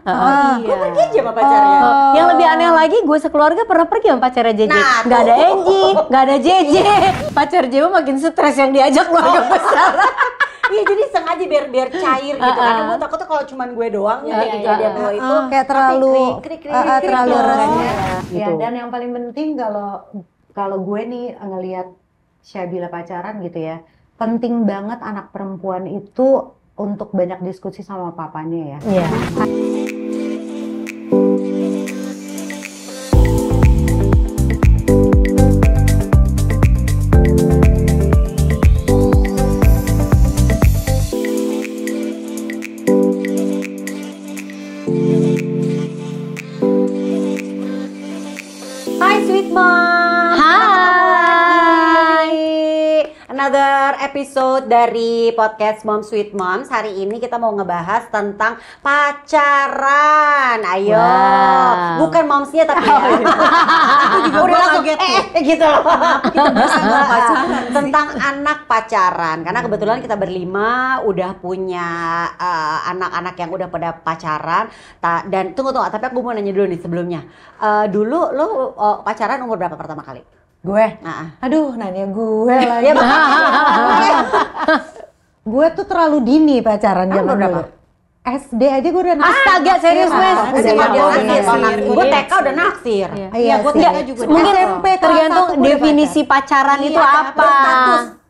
Gue pergi aja sama pacarnya. Yang lebih aneh lagi, gue sekeluarga pernah pergi sama pacarnya JJ. Nggak ada Angie, nggak ada JJ. Pacar JJ makin stres yang diajak keluarga besar. Iya, jadi sengaja biar cair gitu. Karena gue takutnya kalau cuma gue doang yang kejadian lo itu kayak terlalu resah. Ya, dan yang paling penting kalau gue nih ngelihat Syabila pacaran gitu ya, penting banget anak perempuan itu untuk banyak diskusi sama papanya ya. Iya. Hai Sweet Mom. Hai. Another episode dari podcast Mom Sweet Moms. Hari ini kita mau ngebahas tentang pacaran. Ayo. Wow. Bukan momsnya tapi ya. Aku juga udah langsung gitu loh. Kita bahas tentang pacaran. Tentang anak pacaran. Karena kebetulan kita berlima udah punya anak-anak yang udah pada pacaran. Dan tunggu, tapi aku mau nanya dulu nih sebelumnya. Dulu lo pacaran umur berapa pertama kali? Gue, aduh nanya gue lagi. Gue tuh terlalu dini pacaran zaman dulu. SD aja gue udah naksir. Astaga, serius Wes. Gue TK udah naksir. Iya, gue TK juga. Mungkin SMP tergantung definisi pacaran itu apa.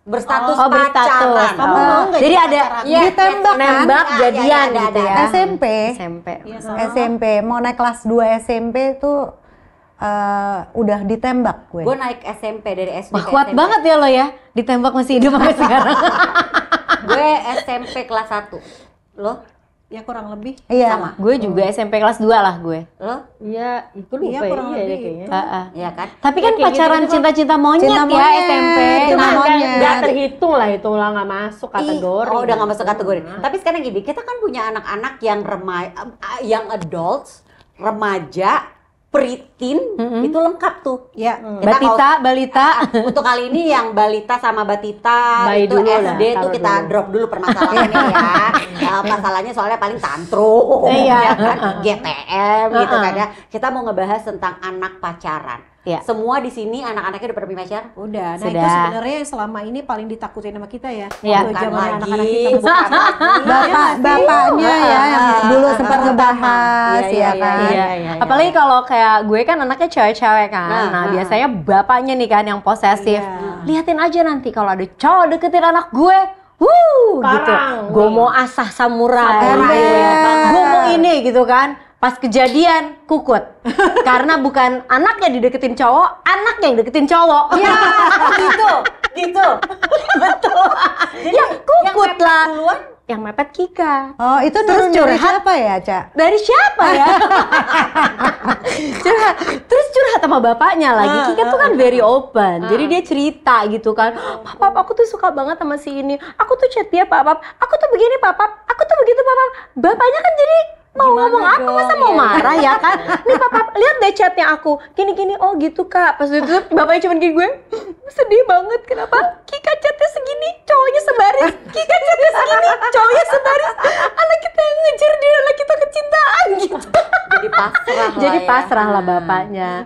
Berstatus berstatus. Kamu mau nggak jadi ada ditembak kan? nembak jadian gitu ya. SMP mau naik kelas 2 SMP tuh udah ditembak gue. Gue naik SMP dari SD. Wah, kuat SMP. banget ya lo ya. Ditembak masih hidup sampai sekarang. Gue SMP kelas 1. Lo? Ya kurang lebih. Iya. Sama. Gue juga SMP kelas 2 lah gue. Lo? Iya, itu lupa Iya, kurang lebih kayaknya. Iya kan? Tapi kan pacaran cinta-cinta monyet Cinta ya monyet. SMP. Cinta monyet. Nggak terhitung lah, itu lah nggak masuk kategori. Oh, udah gak masuk kategori. Tapi sekarang gini, kita kan punya anak-anak yang adults, remaja, preteen, itu lengkap tuh. Ya. Balita. Untuk kali ini yang balita sama batita Bayi itu dulu lah, SD tuh taruh kita dulu. drop dulu permasalahannya ya. Masalahnya soalnya paling tantrum, ya kan? GTM gitu kan ya. Kita mau ngebahas tentang anak pacaran. Iya. Semua di sini anak-anaknya udah pernah punya pacar? Udah. Nah, Sudah. itu sebenarnya selama ini paling ditakutin sama kita ya. Iya. Waktu Bukan zaman lagi, anak-anak kita masih bukan lagi. Bapaknya ya yang dulu sempat ngebahas Iya, ya kan. Iya. Apalagi kalau kayak gue kan anaknya cewek-cewek kan. Nah, biasanya bapaknya nih kan yang posesif. Liatin aja nanti kalau ada cowok deketin anak gue. Gitu. Gue mau asah samurai. Gue mau ini gitu kan. Pas kejadian kukut. Karena bukan anaknya dideketin cowok, anaknya yang deketin cowok. Iya, gitu. Betul. Ya kukut lah. Duluan Yang mepet Kika. Oh, itu Terus dari curhat. siapa ya, Ca? Dari siapa ya? Terus curhat sama bapaknya lagi. Kika tuh kan very open. Jadi dia cerita gitu kan. Papa, aku tuh suka banget sama si ini. Aku tuh chat dia, Papa. Aku tuh begini, Papa. Aku tuh begitu, Papa. Bapaknya kan jadi mau ngomong apa, masa mau marah ya kan? Nih Papa, lihat deh chatnya aku. Gini-gini, oh gitu Kak. Pas itu bapaknya cuma gini, gue sedih banget. Kenapa? Kika chatnya segini, cowoknya sebaris. Kika chatnya segini, cowoknya sebaris. Anak kita yang ngejar dia, anak kita kecintaan gitu. jadi pasrah Jadi pasrah lah bapaknya.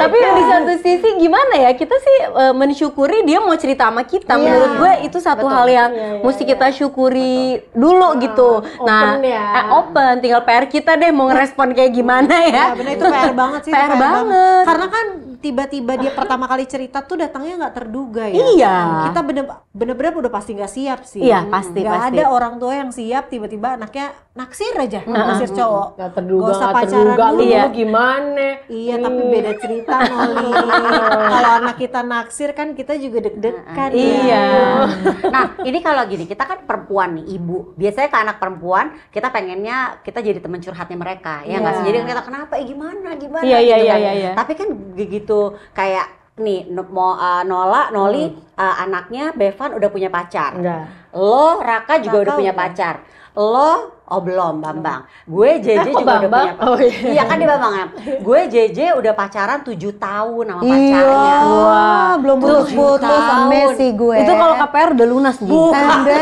Tapi di satu sisi gimana ya, kita sih mensyukuri dia mau cerita sama kita. Menurut gue itu satu hal yang mesti kita syukuri dulu gitu. Nah, Open ya. Open, tinggal PR kita deh mau ngerespon kayak gimana ya. Ya benar, itu PR banget sih. itu PR banget. Karena kan tiba-tiba dia pertama kali cerita tuh datangnya nggak terduga ya. Iya. Kita bener-bener udah pasti nggak siap sih. Iya, pasti, Nggak pasti. ada orang tua yang siap tiba-tiba anaknya naksir aja, naksir cowok. Nggak terduga, Nggak usah nggak pacaran terduga. dulu. Lu gimana? Iya, tapi beda cerita Noli. Kalau anak kita naksir kan kita juga deg-degan. Iya. Nah, ini kalau gini, kita kan perempuan nih, ibu. Biasanya ke anak perempuan, kita pengennya kita jadi teman curhatnya mereka. Ya nggak sih? Jadi kita kenapa? Gimana? Iya, gitu kan. iya. Tapi kan begitu kayak nih Noli anaknya Bevan udah punya pacar. Enggak. Lo Raka juga udah punya udah. pacar. Lo Oh belum, Bambang. Gue JJ Kok juga udah Bambang? punya. Oh, iya. Iya kan dia Bambang ya. Gue JJ udah pacaran 7 tahun sama Iya, pacarnya. wah, belum 7 putus-putus, tahun. emes sih gue. Itu kalau KPR udah lunas Ji. Ember.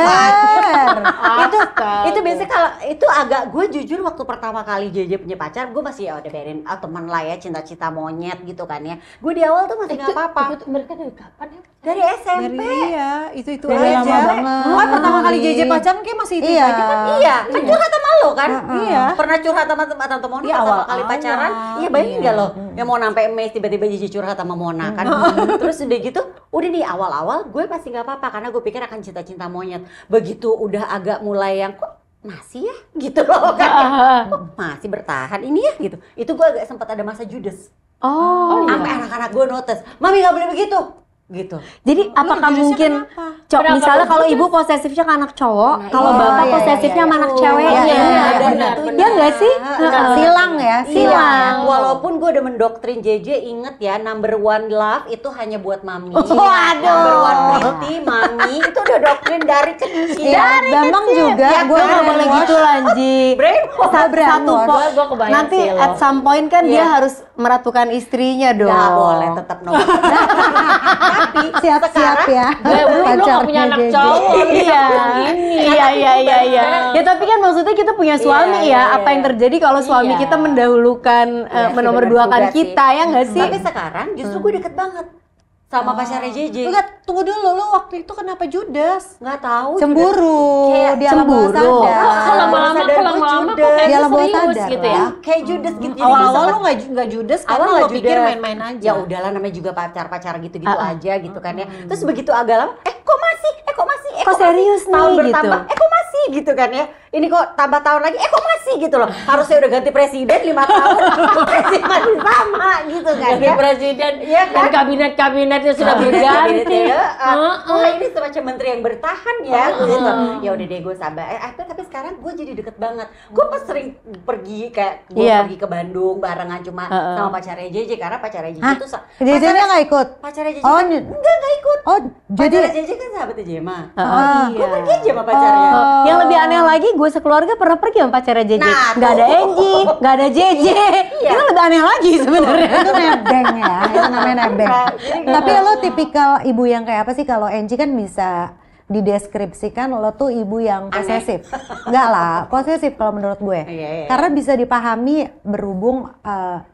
Itu biasanya kalau itu agak gue jujur waktu pertama kali JJ punya pacar, gue masih ya udah berin temen lah ya, cinta-cinta monyet gitu kan ya. Gue di awal tuh masih nggak apa-apa. Mereka dari kapan ya? Dari SMP. Dari itu Dari aja. lama banget. Kan pertama kali JJ pacaran kayak masih itu aja kan. Iya, kan curhat sama lo kan? Iya. Pernah curhat sama Tante Mona Iya, pertama awal-awal. kali pacaran? Iya, bayangin nggak lo? Yang mau sampai mes tiba-tiba JJ curhat sama Mona kan? Terus udah gitu, udah nih awal-awal gue masih nggak apa-apa karena gue pikir akan cinta-cinta monyet. Begitu udah agak mulai yang kok masih ya gitu loh kan? Kok masih bertahan ini ya gitu. Itu gue agak sempat ada masa judes. Oh, Sampai anak-anak gue notice, mami nggak boleh begitu. Gitu. jadi apakah mungkin Kenapa misalnya lu kalau judes? ibu posesifnya ke anak cowok, Nah, kalau iya, bapak iya, posesifnya sama anak Iya, ceweknya. iya, benar, Ya nggak sih? Silang ya, silang. Iya, walaupun gue udah mendoktrin JJ, inget ya, number one love itu hanya buat mami. Waduh. Number one pretty, mami, itu udah doktrin dari kecil. Iya, Bambang juga, Ya, gue Nggak boleh gitu Lanji. Brainwash. Satu Gua kebayang nanti sih lo. at some point kan dia Iya. harus meratukan istrinya dong. Gak boleh, tetap no. Tapi siap-siap ya. Lu gak punya anak JJ. cowok, lu Iya, gini. iya. Ya tapi kan maksudnya kita punya suami Iya, ya. iya, Apa yang iya. terjadi kalau suami Iya. kita mendahulukan Iya sih, menomorduakan bener juga kita sih. ya nggak sih? Tapi sekarang justru gue deket banget sama pacarnya JJ. Enggak, tunggu dulu, lu waktu itu kenapa judes? Nggak tahu. Cemburu, Kayak dia alam bawah cemburu. sadar. Kok lama-lama Sadar gue kok judes. kayaknya Dia alam bawah serius sadar gitu ya? lah. Kayak judes gitu. Jadi Awal-awal gue lu nggak judes karena awal lu nggak pikir judes. main-main aja. Ya udahlah namanya juga pacar-pacar gitu-gitu aja gitu kan ya. Terus begitu agak lama, kok masih, Kok masih. serius nih, Tahun gitu? bertambah, kok masih gitu kan ya. Ini kok tambah tahun lagi, kok masih gitu loh. Harusnya udah ganti presiden 5 tahun, masih sama gitu kan Ganti ya. presiden Iya dan kan? kabinet-kabinetnya sudah Kabinet-kabinet berganti. ya. Heeh. Wah ini semacam menteri yang bertahan ya gitu. Ya udah deh gue sabar. Tapi sekarang gue jadi deket banget. Gue pas sering pergi kayak gue Iya. pergi ke Bandung barengan cuma sama pacarnya JJ karena pacarnya JJ Hah? itu JJ-nya nggak ikut? pacarnya JJ Oh, kan enggak ikut. Oh, Pacarnya jadi JJ kan sahabatnya Jema. Ah. Gue pergi aja sama pacarnya. Yang lebih aneh lagi, gue sekeluarga pernah pergi sama pacarnya JJ. Nah, Nggak ada tuh. Enji, nggak ada JJ. Iya. Itu lebih aneh lagi sebenarnya. itu nebeng ya, itu namanya nebeng. Nah, jadi Tapi lo tipikal ibu yang kayak apa sih? Kalau Angie kan bisa dideskripsikan lo tuh ibu yang posesif. Enggak lah, posesif kalau menurut gue. Iya, iya. Karena bisa dipahami berhubung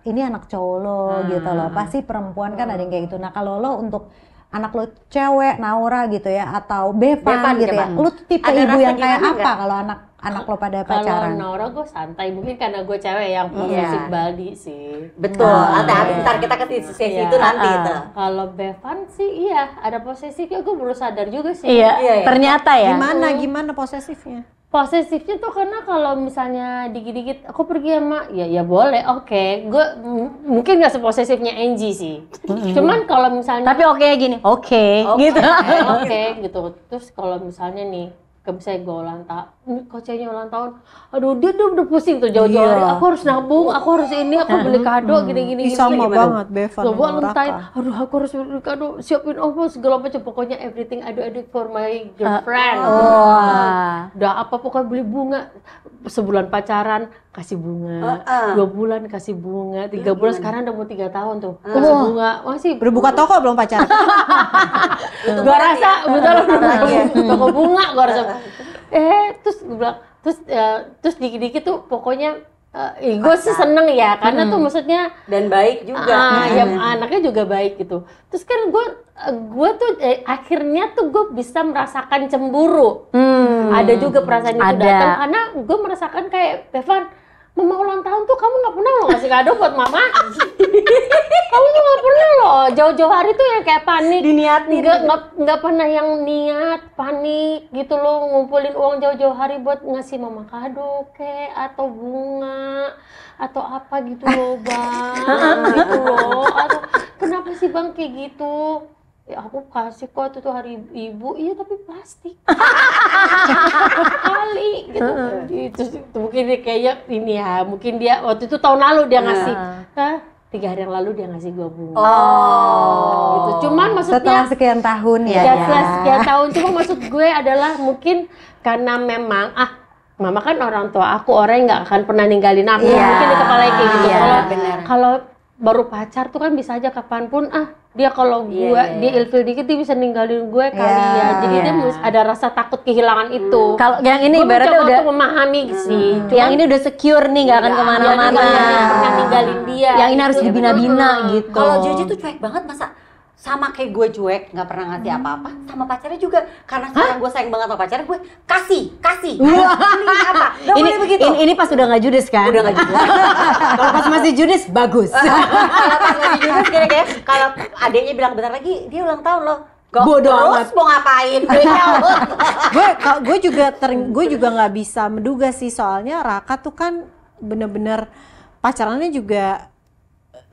ini anak cowok lo gitu loh. Pasti perempuan kan ada yang kayak gitu. Nah, kalau lo untuk anak lo cewek, Naura gitu ya, atau Bevan Bevan gitu ya. coba. Lo tuh tipe Ada ibu rasa yang kayak gimana apa nggak? kalau anak lo pada Kalau pacaran? Nora gue santai, mungkin karena gue cewek yang posesif Baldi sih. betul. Ntar kita ke sesi Iya. itu nanti itu. Kalau Bevan sih iya, ada posesifnya, gue baru sadar juga sih. Iya, Iya, iya. ternyata ya. Gimana posesifnya? Posesifnya tuh karena kalau misalnya dikit-dikit aku pergi sama ya boleh, oke. Gue mungkin nggak seposesifnya Angie sih. Cuman kalau misalnya Tapi oke gini, oke, gitu. oke gitu. Terus kalau misalnya nih, misalnya gue ulang tahun, kocenya ulang tahun, aduh dia udah pusing tuh jauh-jauh hari. Aku harus nabung, aku harus ini, aku beli kado gini-gini. Sama banget Bevan Gue sama Valentine, Raka. aduh aku harus beli kado, siapin apa segala macam. Pokoknya everything I do for my girlfriend. Wah. Udah apa pokoknya beli bunga. Sebulan pacaran kasih bunga, 2 bulan kasih bunga, 3 bulan sekarang udah mau 3 tahun tuh kasih bunga. Masih Udah buka toko belum pacaran? gua rasa betul toko bunga gua rasa. Terus gue bilang terus dikit-dikit tuh pokoknya gue sih seneng ya karena tuh maksudnya Dan baik juga. ya anaknya juga baik gitu. Terus kan gue tuh akhirnya tuh gue bisa merasakan cemburu. Ada juga perasaan itu Ada. datang karena gue merasakan kayak Bevan, mama ulang tahun tuh kamu nggak pernah lo ngasih kado buat mama. Kamu tuh nggak pernah loh jauh-jauh hari tuh yang kayak panik. Diniatin. Nggak pernah yang niat panik gitu loh ngumpulin uang jauh-jauh hari buat ngasih mama kado atau bunga atau apa gitu loh bang gitu loh. Atau kenapa sih bang kayak gitu? Ya aku kasih kok itu hari ibu, iya tapi plastik. Kali gitu. Terus mungkin dia kayak ini ya, mungkin dia waktu itu tahun lalu dia ngasih. 3 hari yang lalu dia ngasih gua bunga. Gitu. Cuman maksudnya Setelah sekian tahun ya. ya setelah sekian tahun, cuma maksud gue adalah mungkin karena memang Mama kan orang tua aku, orang yang nggak akan pernah ninggalin aku. Iya. Mungkin di kepala kayak gitu. Iya, Kalau benar. kalau baru pacar tuh kan bisa aja kapanpun dia kalau gue dia ilfil dikit dia bisa ninggalin gue kali ya. Jadi dia ada rasa takut kehilangan itu. Kalau yang ini Gue ibaratnya mencoba udah untuk memahami sih. yang ini udah secure nih, nggak akan kemana-mana. Pernah ninggalin dia. Yang ini harus gitu. dibina-bina gitu. Kalau Jojo tuh cuek banget, masa sama kayak gue cuek, nggak pernah ngasih apa-apa sama pacarnya juga. Karena sekarang gue sayang banget sama pacarnya, gue kasih. Beli apa? Gak boleh begitu. Ini pas udah nggak judes kan? Udah nggak judes. Kalau pas masih judes bagus. Kalau pas masih judes kayak kalau adeknya bilang bentar lagi dia ulang tahun loh. Bodoh terus amat. mau ngapain? gue juga nggak bisa menduga sih, soalnya Raka tuh kan bener-bener pacarannya juga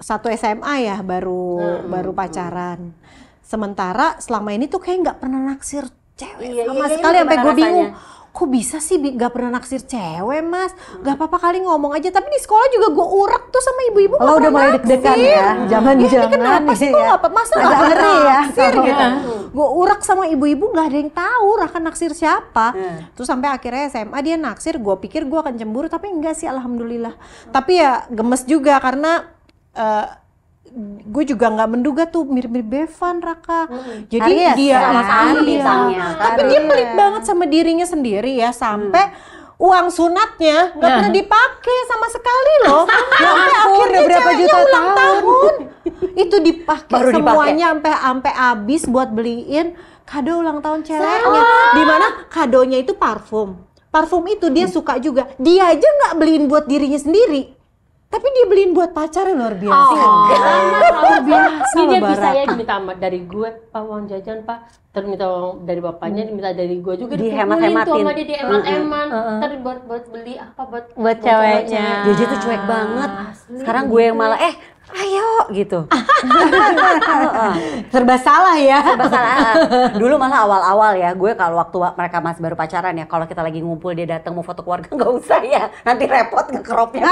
satu SMA ya, baru pacaran. Sementara selama ini tuh kayak nggak pernah naksir cewek sama sekali, sampai gue bingung. Kok bisa sih gak pernah naksir cewek, Mas? Gak apa-apa kali ngomong aja. Tapi di sekolah juga gue urak tuh sama ibu-ibu. Kalau udah mulai deg-degan ya, jangan-jangan Kenapa sih kok gak masa agak gak ngeri ya. naksir gitu. Gue urak sama ibu-ibu, gak ada yang tahu Raka naksir siapa. Terus sampai akhirnya SMA dia naksir, gue pikir gue akan cemburu, tapi enggak sih, alhamdulillah. Tapi ya gemes juga karena gue juga nggak menduga tuh mirip-mirip Bevan, Raka. Jadi Aries, dia sama-sama Iya. bintangnya. Tapi dia pelit banget sama dirinya sendiri ya, sampai uang sunatnya nggak pernah dipakai sama sekali loh. Sampai akhirnya berapa ceweknya juta ulang tahun itu dipakai Baru dipakai. semuanya sampai habis buat beliin kado ulang tahun ceweknya. Dimana kadonya itu parfum. Parfum itu dia suka juga. Dia aja nggak beliin buat dirinya sendiri. Tapi dia beliin buat pacarnya, luar biasa. Luar biasa Ini dia loh, bisa ya Baraka. diminta dari gue, Pak uang jajan Pak. Terus minta uang dari bapaknya, diminta dari gue juga. Dihemat-hematin. Tuh sama dia dihemat-hemat. Ntar buat beli apa buat ceweknya. Jojo tuh cuek banget. Sekarang gue yang malah ayo gitu. Serba salah ya. Serba salah. Dulu malah awal-awal ya, gue kalau waktu mereka masih baru pacaran ya, kalau kita lagi ngumpul dia datang mau foto keluarga, nggak usah ya, nanti repot ngekeropnya.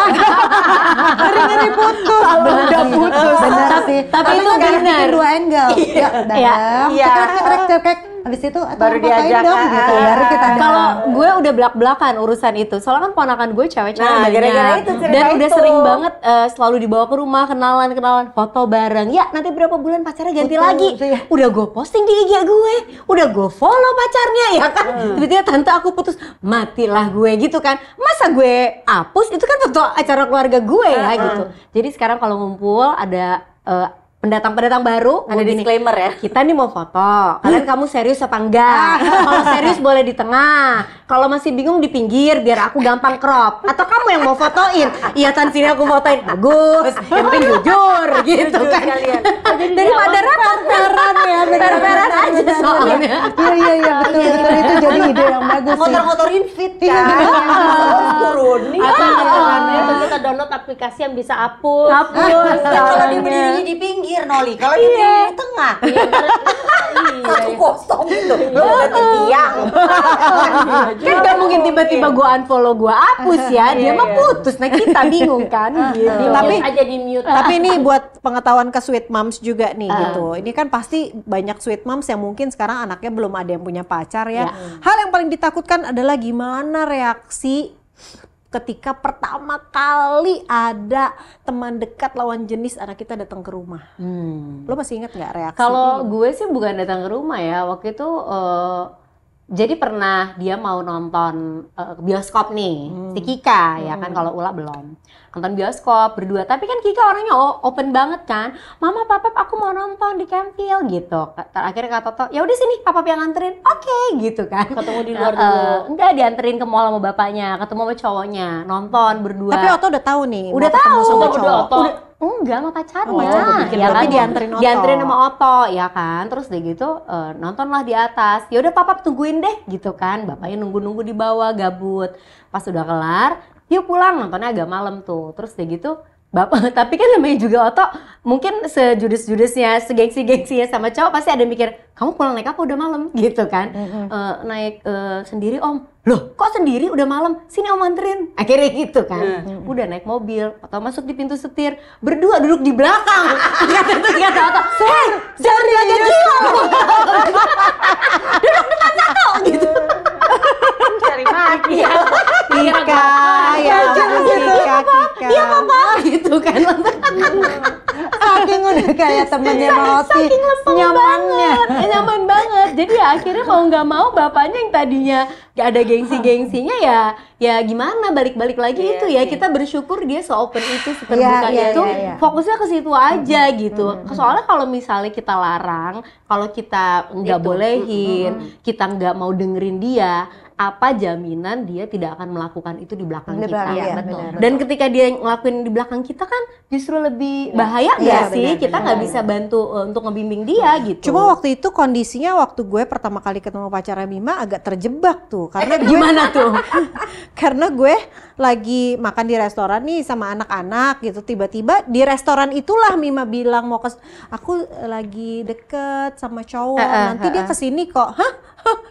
Ngeri putus. Udah putus. Bener sih. Tapi itu kan benar. bikin dua angle. Ya, dalam, Iya. cekrek. Habis itu Baru fotoin diajak, dong gitu. Baru kita Kalau gue udah belak-belakan urusan itu, soalnya kan ponakan gue cewek-cewek Nah, banyak. gara-gara itu, cerita Dan udah itu. sering banget selalu dibawa ke rumah, kenalan, foto bareng. Ya nanti berapa bulan pacarnya ganti Betul, lagi. iya. Udah gue posting di IG gue, udah gue follow pacarnya ya kan. Tiba-tiba tante aku putus, matilah gue gitu kan. Masa gue hapus, itu kan foto acara keluarga gue ya gitu. Jadi sekarang kalau ngumpul ada pendatang-pendatang baru, Ada gue gini, disclaimer ya. kita nih mau foto, kalian kamu serius apa enggak? Kalau serius boleh di tengah, kalau masih bingung di pinggir biar aku gampang crop. Atau kamu yang mau fotoin, iya tan sini aku fotoin, bagus, yang penting jujur gitu kan. Daripada repot-repot ya, bener-bener aja soalnya. Iya betul itu jadi ide yang bagus sih. Ngotor-ngotorin fit kan. Turunin. Atau kita download aplikasi yang bisa hapus. Kalau dia berdirinya di pinggir Noli, kalau dia berdiri di tengah. Satu kosong gitu. Ganti tiang. Kan gak mungkin tiba-tiba gue unfollow, gue hapus ya, dia mah putus, nah kita bingung kan gitu. Tapi Aja di mute. Tapi ini buat pengetahuan ke sweet moms juga nih gitu. Ini kan pasti banyak sweet moms yang mungkin sekarang anaknya belum ada yang punya pacar ya. Hal yang paling ditakutkan adalah gimana reaksi ketika pertama kali ada teman dekat lawan jenis anak kita datang ke rumah. Lo masih ingat nggak reaksi? Kalau gue sih bukan datang ke rumah ya, waktu itu jadi pernah dia mau nonton bioskop nih, si Kika ya kan, kalau Ula belum. Nonton bioskop berdua, tapi kan Kika orangnya open banget kan. Mama, Papa, aku mau nonton di Campfield gitu. Akhirnya kata Toto, ya udah sini Papa yang nganterin. Oke, gitu kan. Ketemu di luar dulu. Enggak, dianterin ke mall sama bapaknya, ketemu sama cowoknya, nonton berdua. Tapi Oto udah tahu nih. Udah mau ketemu tahu. sama Udah cowok. Oto. Enggak, sama pacarnya. Oh, bikin ya tapi kan? dianterin Oto. Dianterin sama Oto, ya kan. Terus dia gitu nontonlah di atas. Ya udah Papa tungguin deh gitu kan. Bapaknya nunggu-nunggu di bawah, gabut. Pas udah kelar, yuk pulang, nontonnya agak malam tuh. Terus dia gitu, Bapak, tapi kan namanya juga Oto, mungkin sejudes-judesnya, segengsi-gengsinya sama cowok pasti ada mikir, kamu pulang naik apa udah malam gitu kan. Naik sendiri Om. Loh kok sendiri udah malam? Sini Om anterin. Akhirnya gitu kan. Udah naik mobil, Oto masuk di pintu setir, berdua duduk di belakang. Kata Oto, jangan belajar gila. Duduk depan satu gitu. cari mati. Kika, ya ampun, Kika. Iya papa gitu kan. Saking udah kayak temennya Roti, nyamannya. Nyaman banget. Jadi ya akhirnya mau nggak mau bapaknya yang tadinya gak ada gengsi-gengsinya ya gimana balik-balik lagi itu ya kita bersyukur dia se-open itu, seterbuka itu, fokusnya ke situ aja gitu. Soalnya kalau misalnya kita larang, kalau kita nggak bolehin, kita nggak mau dengerin dia, apa jaminan dia tidak akan melakukan itu di belakang kita? Iya, Betul. benar. Dan ketika dia ngelakuin di belakang kita kan justru lebih bahaya nggak sih? Kita nggak bisa bantu untuk ngebimbing dia gitu. Cuma waktu itu kondisinya waktu gue pertama kali ketemu pacarnya Bima agak terjebak tuh. Karena gimana tuh? karena gue lagi makan di restoran nih sama anak-anak gitu. Tiba-tiba di restoran itulah Mima bilang aku lagi deket sama cowok. Nanti dia kesini kok. Hah?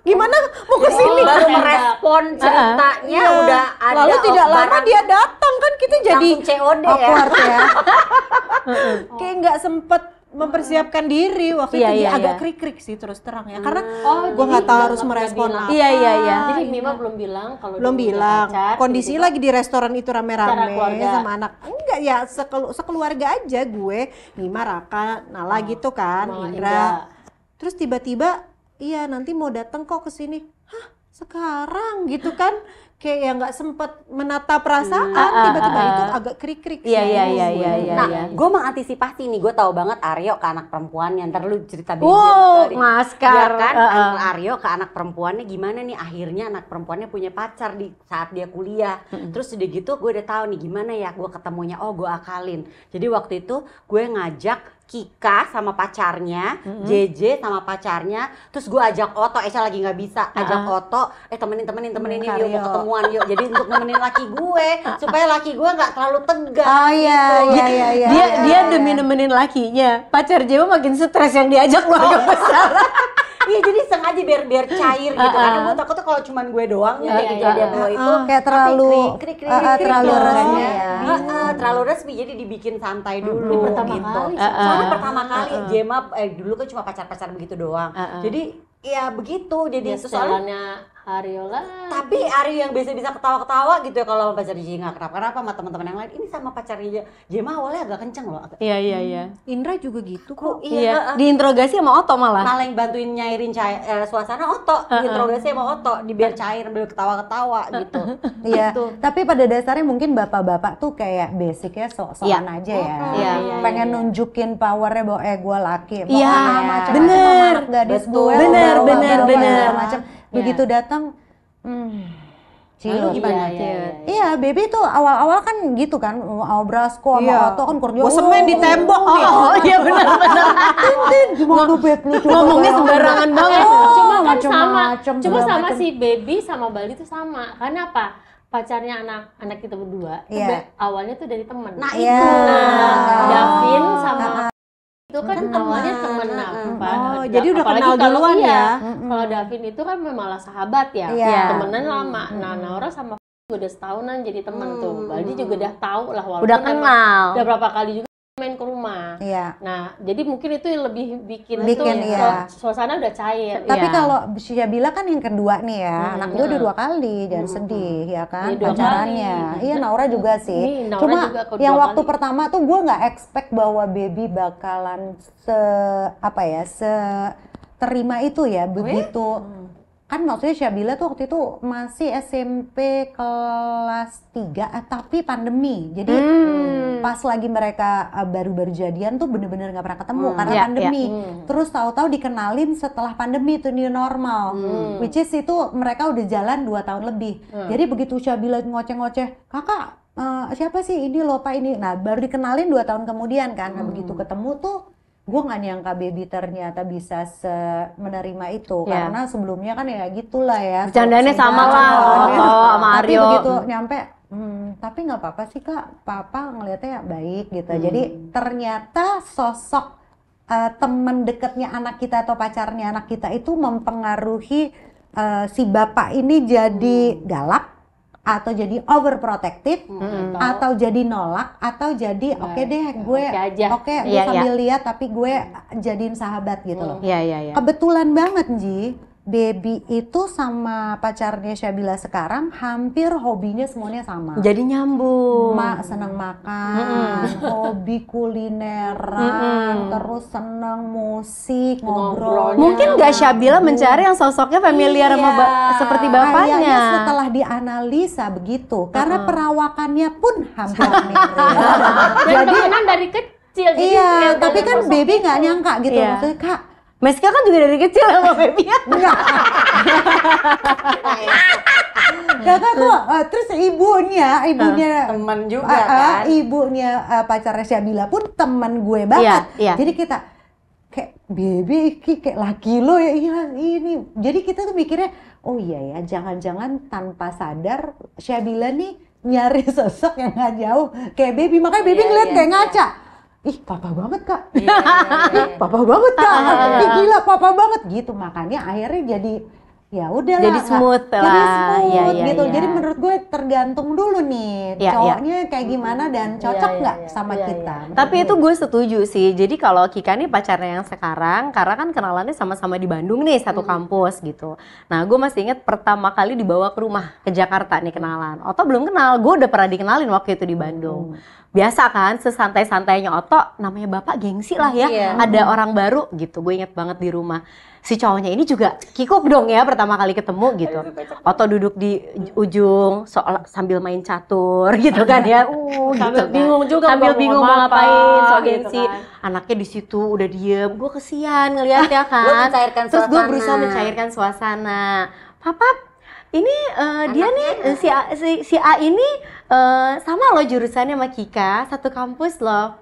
Gimana mau kesini? Baru merespon ceritanya udah ada. Lalu tidak lama dia datang kan kita jadi langsung COD ya. Awkward ya. kayak nggak sempet mempersiapkan diri waktu itu dia agak krik-krik sih terus terang ya karena gue nggak tahu harus merespon apa. Iya. Jadi Mima belum bilang kalau Belum dia punya bilang. pacar, Kondisinya lagi di restoran itu rame-rame keluarga. sama anak. Enggak ya sekeluarga aja gue, Mima, Raka, Nala gitu kan, Mama Indra. Terus tiba-tiba iya nanti mau datang kok ke sini. Hah, sekarang gitu kan. Kayak ya nggak sempet menata perasaan, tiba-tiba itu agak krik-krik sih. Iya. Nah, gue mengantisipasi nih, gue tahu banget Aryo ke anak perempuannya. Ntar lu cerita Wow, maskar. Ya kan, Aryo ke anak perempuannya gimana nih? Akhirnya anak perempuannya punya pacar di saat dia kuliah. Terus udah gitu gue udah tahu nih gimana ya gue ketemunya. Oh, gue akalin. Jadi waktu itu gue ngajak Kika sama pacarnya, JJ sama pacarnya, terus gue ajak Oto, Esha lagi nggak bisa, ajak Oto, temenin yuk mau ketemuan yuk, jadi untuk nemenin laki gue, supaya laki gue nggak terlalu tegang. Oh iya. Dia demi nemenin lakinya, pacar Jewa makin stres yang diajak keluarga besar. Iya jadi sengaja biar cair gitu, karena gue takutnya kalau cuman gue doang nih kayak kejadian gue itu Kayak terlalu terlalu resmi ya. Terlalu resmi, jadi dibikin santai dulu Ini pertama gitu. kali Soalnya pertama kali Jema dulu kan cuma pacar-pacar begitu doang. Jadi ya begitu, jadi soalnya Ariola. tapi Ari yang biasa bisa ketawa-ketawa gitu ya kalau pacar Jema nggak kenapa-kenapa sama teman-teman yang lain. Ini sama pacarnya Jema awalnya agak kenceng loh. Iya. Indra juga gitu kok. Iya. Diinterogasi sama Oto malah. Malah yang bantuin nyairin suasana Oto, diinterogasi sama Oto, biar cair, biar ketawa-ketawa gitu. Iya. Tapi pada dasarnya mungkin bapak-bapak tuh kayak basicnya sok-sokan aja ya. Pengen nunjukin powernya bahwa gue laki. Iya, Macam-macam bener. anak gadis gue. Bener. Macam begitu datang. Cilu gimana? Iya, baby tuh awal-awal kan gitu kan, Brasco sama Oto kan kerja. Gue semen di tembok nih. Oh iya benar. Gimana beb lu coba Ngomongnya sembarangan banget. Cuma kan sama segala sama macem. si Baby sama Bali tuh sama. Karena apa? Pacarnya anak kita berdua itu awalnya tuh dari temen. Nah Iya. itu. Davin sama itu kan awalnya temen. Jadi udah kenal duluan ya. Kalau Davin itu kan memang sahabat ya, Iya. temenan lama. Nah, Naura sama udah setahunan jadi temen tuh. Baldi juga udah tahu lah walaupun Udah emang kenal. udah berapa kali juga main ke rumah. Iya. Nah, jadi mungkin itu yang lebih bikin iya. suasana udah cair. Tapi Iya. kalau Syabila kan yang kedua nih ya, anak gue udah 2 kali, jangan sedih ya kan, Iya, 2 pacarannya. Iya, Naura juga sih. Nih, Naura Cuma juga kedua yang waktu kali. pertama tuh gue nggak expect bahwa baby bakalan terima itu ya, begitu. Kan maksudnya Syabila tuh waktu itu masih SMP kelas 3, tapi pandemi. Jadi pas lagi mereka baru-baru jadian tuh bener-bener gak pernah ketemu karena pandemi. Terus tahu-tahu dikenalin setelah pandemi itu new normal. Which is itu mereka udah jalan 2 tahun lebih. Jadi begitu Syabila ngoceh-ngoceh, kakak siapa sih ini loh pak ini. Nah baru dikenalin 2 tahun kemudian kan. Nah, begitu ketemu tuh gue nggak nyangka baby ternyata bisa menerima itu karena sebelumnya kan ya gitulah ya Bercandanya sama lah Oto sama tapi Aryo. begitu nyampe tapi nggak apa-apa sih kak, papa ngelihatnya baik gitu. Jadi ternyata sosok teman dekatnya anak kita atau pacarnya anak kita itu mempengaruhi si bapak ini jadi galak atau jadi overprotective, atau jadi nolak, atau jadi oke deh gue Oke gue sambil lihat tapi gue jadiin sahabat gitu loh. Iya. Kebetulan banget Ji, Baby itu sama pacarnya Syabila sekarang hampir hobinya semuanya sama. Jadi nyambung. Senang makan, hobi kulineran, terus senang musik, ngobrol. Mungkin nggak Syabila mencari yang sosoknya familiar sama seperti bapaknya. Kayaknya setelah dianalisa begitu, karena perawakannya pun hampir mirip. Dan temenan dari kecil. Jadi Iya, ya udah tapi ada kan sosok baby itu. nggak nyangka gitu. Iya. Maksudnya, Kak, Meska kan juga dari kecil sama baby ya. kakak kok, terus ibunya Temen juga kan. ibunya pacarnya Syabila pun teman gue banget. Iya. Jadi kita kayak baby kayak laki lo ya, iya ini. Jadi kita tuh mikirnya, oh iya ya, jangan-jangan tanpa sadar Syabila nih nyari sosok yang nggak jauh kayak baby. Makanya baby ngeliat kayak ngaca. Ih, papa banget, Kak. Ih, papa banget, Kak. Ih, gila, papa banget gitu. Makanya akhirnya jadi ya udahlah. Jadi smooth Jadi lah. smooth Iya, iya, gitu. iya. Jadi menurut gue tergantung dulu nih Iya, cowoknya kayak gimana dan cocok Iya, nggak iya, sama iya, kita. iya. Tapi itu gue setuju sih. Jadi kalau Kika nih pacarnya yang sekarang, karena kan kenalannya sama-sama di Bandung nih, satu kampus gitu. Nah, gue masih inget pertama kali dibawa ke rumah ke Jakarta nih kenalan. Oto belum kenal, gue udah pernah dikenalin waktu itu di Bandung. Biasa kan, sesantai-santainya Oto, namanya bapak gengsi lah ya. Iya. Ada orang baru gitu, gue inget banget di rumah. Si cowoknya ini juga kikuk dong ya pertama kali ketemu gitu. Oto duduk di ujung sambil main catur gitu kan ya. Sambil Gitu kan. bingung juga Sambil mau bingung mau ngomong ngapain, apa, so gitu gengsi. kan. Anaknya di situ udah diem, gue kesian ngeliat ya kan. Lu mencairkan Terus gue suasana. berusaha mencairkan suasana. Papa, ini dia nih si A ini sama loh jurusannya sama Kika, satu kampus loh.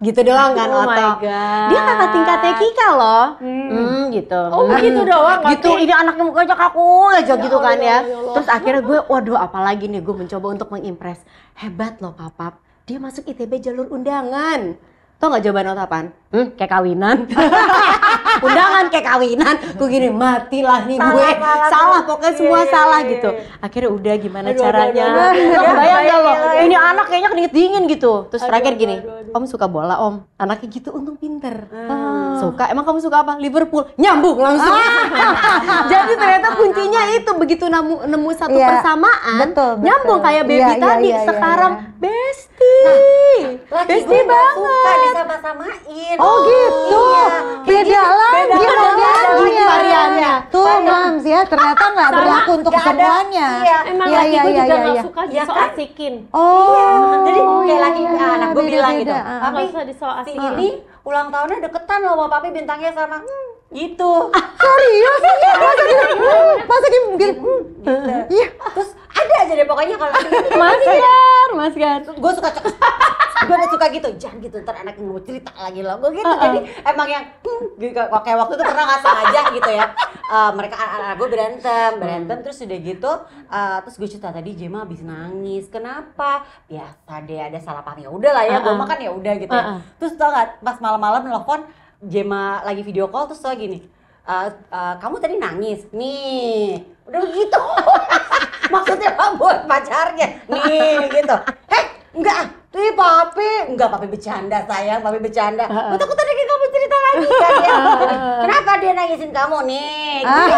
Gitu doang kan Oh my Oto. God. Dia kakak tingkatnya Kika loh. Gitu. Oh gitu doang. Gitu, berarti? ini anaknya mukanya kaku aja gitu kan Allah, ya. ya Allah. Terus akhirnya gue, waduh apalagi nih, gue mencoba untuk mengimpress. Hebat loh Papap, dia masuk ITB jalur undangan. Tau gak jawaban Oto apaan? Kayak kawinan. Undangan kayak kawinan. Gue gini, matilah nih gue. Salah, pokoknya semua salah gitu. Akhirnya udah gimana caranya. Bayang gak lo, ini anak kayaknya keringet dingin gitu. Terus terakhir gini, Om suka bola Om. Anaknya gitu untung pinter. Suka, emang kamu suka apa? Liverpool. Nyambung langsung. Jadi ternyata kuncinya itu, begitu nemu satu Iya, persamaan. betul. Nyambung kayak baby Iya, iya, tadi. iya, iya, Sekarang iya. bestie. Laki Bestie gue gak suka banget. disama-samain. Oh gitu, beda lagi lagi variannya. Tuh Mams ya, ternyata nggak berlaku untuk nggak ada. semuanya. Iya. Emang Iya, laki iya, gue iya, juga iya, gak iya. suka Iya diso kan? asikin. Oh, Jadi kayak lagi anak gue bilang gitu. beda-beda. Papi, Nggak usah diso si asikin. ini ulang tahunnya deketan loh sama papi bintangnya sama gitu. Serius? Masa dia mungkin? Iya. Terus ada aja deh pokoknya kalau Mas Gar. gue suka gue suka gitu, jangan gitu ntar anaknya mau cerita lagi loh gue gitu. Jadi emang yang gitu, kayak waktu itu pernah nggak sengaja gitu ya, mereka anak gue berantem terus udah gitu, terus gue cerita tadi Jema habis nangis, kenapa? Biasa deh ada salah paham, ya udah lah ya gue makan ya udah gitu ya. Terus tau nggak pas malam-malam nelfon Jema lagi video call terus tau gini, kamu tadi nangis nih, udah gitu. Maksudnya apa buat pacarnya nih gitu. Enggak, tuh papi bercanda sayang, papi bercanda. Gue takut tadi kamu cerita lagi kan ya. Jadi, kenapa dia nangisin kamu nih? Gitu.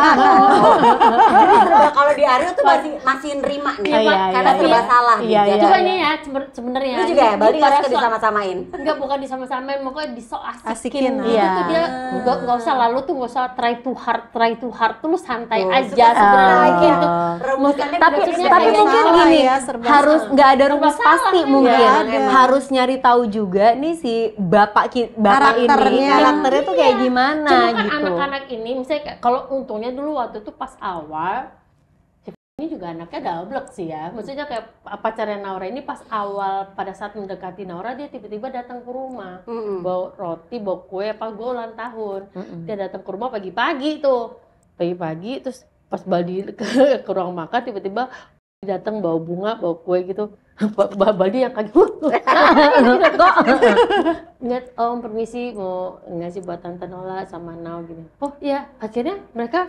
Jadi serba kalau di Aryo tuh masih nerima nih, Iya, karena iya, serba iya. salah Iya, nih. iya. Cuma ini ya sebenarnya. Lu juga ya, Bali nggak suka Pada disama-samain. Enggak, bukan disama-samain, pokoknya diso asikin. Asikin, Itu iya. tuh dia nggak usah, lalu tuh nggak usah try too hard tuh lu santai aja suka sebenarnya aja. gitu. Rebutannya Tapi maksudnya tapi kayak mungkin salah gini, ya, serba harus salah. nggak ada Serba rumus salah pasti kan, mungkin. nggak ada. Harus nyari tahu juga nih si bapak ini Karakternya. karakternya tuh kayak gimana Cuma kan gitu. anak-anak ini misalnya kalau untungnya dulu waktu itu pas awal ini juga anaknya double sih ya. Maksudnya kayak pacarnya Naura ini pas awal pada saat mendekati Naura dia tiba-tiba datang ke rumah. Bawa roti, bawa kue, apa gue ulang tahun. Dia datang ke rumah pagi-pagi tuh. Pagi-pagi terus pas Baldi ke ruang makan tiba-tiba datang bawa bunga, bawa kue gitu. Baldi yang kaget. Kok? Nggak, Om permisi mau ngasih buat Tante Nola sama Nau gini. Oh iya, akhirnya mereka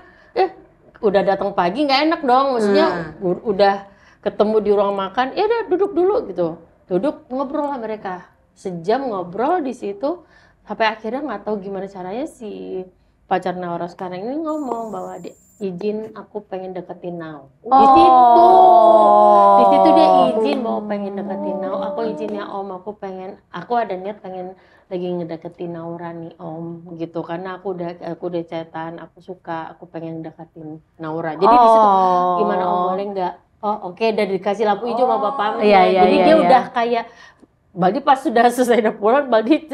udah datang pagi nggak enak dong, maksudnya udah ketemu di ruang makan, ya udah duduk dulu gitu, duduk ngobrol lah mereka, sejam ngobrol di situ, sampai akhirnya nggak tahu gimana caranya si pacar Naura sekarang ini ngomong bahwa dia izin aku pengen deketin Nau. Di situ dia izin bahwa pengen deketin Nau. Aku izin ya Om, aku ada niat pengen lagi ngedeketin Naura nih Om, gitu. Karena aku udah chatan, aku suka, aku pengen deketin Naura. Jadi di situ gimana Om, boleh nggak? Oh oke, udah dikasih lampu hijau sama bapaknya. Jadi dia udah kayak Baldi pas sudah selesai udah pulang, Baldi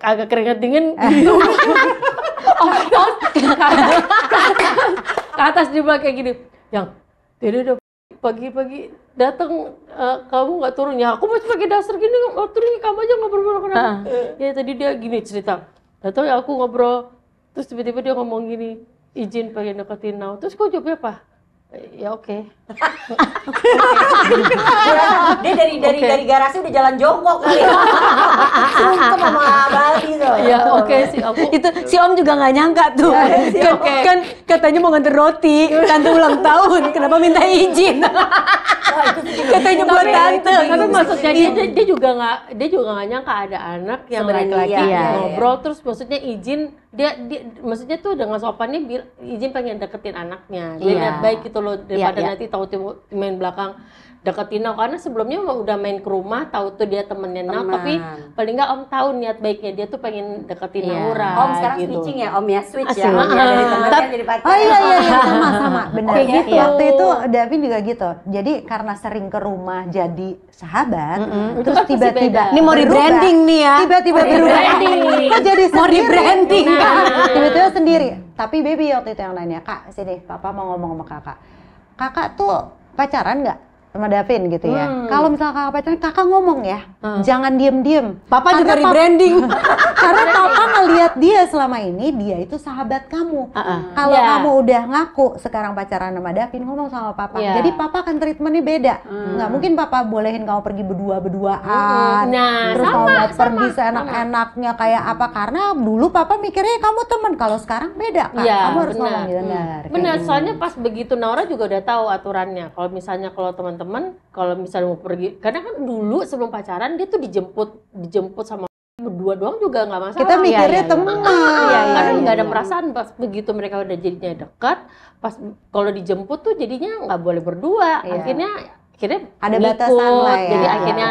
agak keringat dingin. Ke atas dia bilang kayak gini, yang Dede udah pagi-pagi datang, kamu nggak turun ya? Aku masih pakai dasar gini, nggak turun, kamu aja ngobrol kenapa? Ya tadi dia gini cerita, datang ya aku ngobrol, terus tiba-tiba dia ngomong gini, izin pengen deketin Nau, terus kau jawabnya apa? Ya oke. Dia dari garasi udah jalan jongkok kali. Sungkem sama Baldi tuh. Ya oke sih aku. Itu si Om juga nggak nyangka tuh. Kan katanya mau nganter roti, tante ulang tahun, kenapa minta izin? Katanya buat tante. Tapi maksudnya dia juga nggak nyangka ada anak yang laki-laki ngobrol terus maksudnya izin dia maksudnya tuh dengan sopannya izin pengen deketin anaknya. Dia niat baik gitu loh daripada nanti tahu main belakang deketin Nau, karena sebelumnya udah main ke rumah tahu tuh dia temennya Nau, tapi paling nggak Om tahu niat baiknya dia tuh pengen deketin Naura. Om sekarang gitu. switching ya Om ya, switch ya. Dari temannya jadi pacar. Oh iya sama benar. Kayak gitu. Waktu itu Davin juga gitu. Jadi karena sering ke rumah jadi sahabat, terus tiba-tiba Ini mau rebranding nih ya. Tiba-tiba berubah. Jadi Mau rebranding. Tiba-tiba sendiri. Tapi baby waktu itu yang nanya, Kak sini, Papa mau ngomong sama Kakak. Kakak tuh pacaran nggak sama Davin gitu ya? Kalau misalnya Kakak pacaran, Kakak ngomong ya, jangan diem-diem. Papa juga rebranding. Karena Papa ngelihat dia selama ini, dia itu sahabat kamu. Kalau kamu udah ngaku sekarang pacaran sama Davin, ngomong sama Papa. Jadi Papa akan treatmentnya beda. Nggak mungkin Papa bolehin kamu pergi berdua-berduaan. Terus kamu pergi seenak-enaknya kayak apa. Karena dulu Papa mikirnya kamu teman. Kalau sekarang beda kan. Kamu harus ngomong benar. Benar, soalnya pas begitu Naura juga udah tahu aturannya. Kalau misalnya teman-teman kalau misalnya mau pergi, karena kan dulu sebelum pacaran dia tuh dijemput sama berdua doang juga nggak masalah. Kita mikirnya teman. Karena nggak ada perasaan. Pas begitu mereka udah jadinya dekat, pas kalau dijemput tuh jadinya nggak boleh berdua. Akhirnya ada ngikut, batasan lah ya. Jadi akhirnya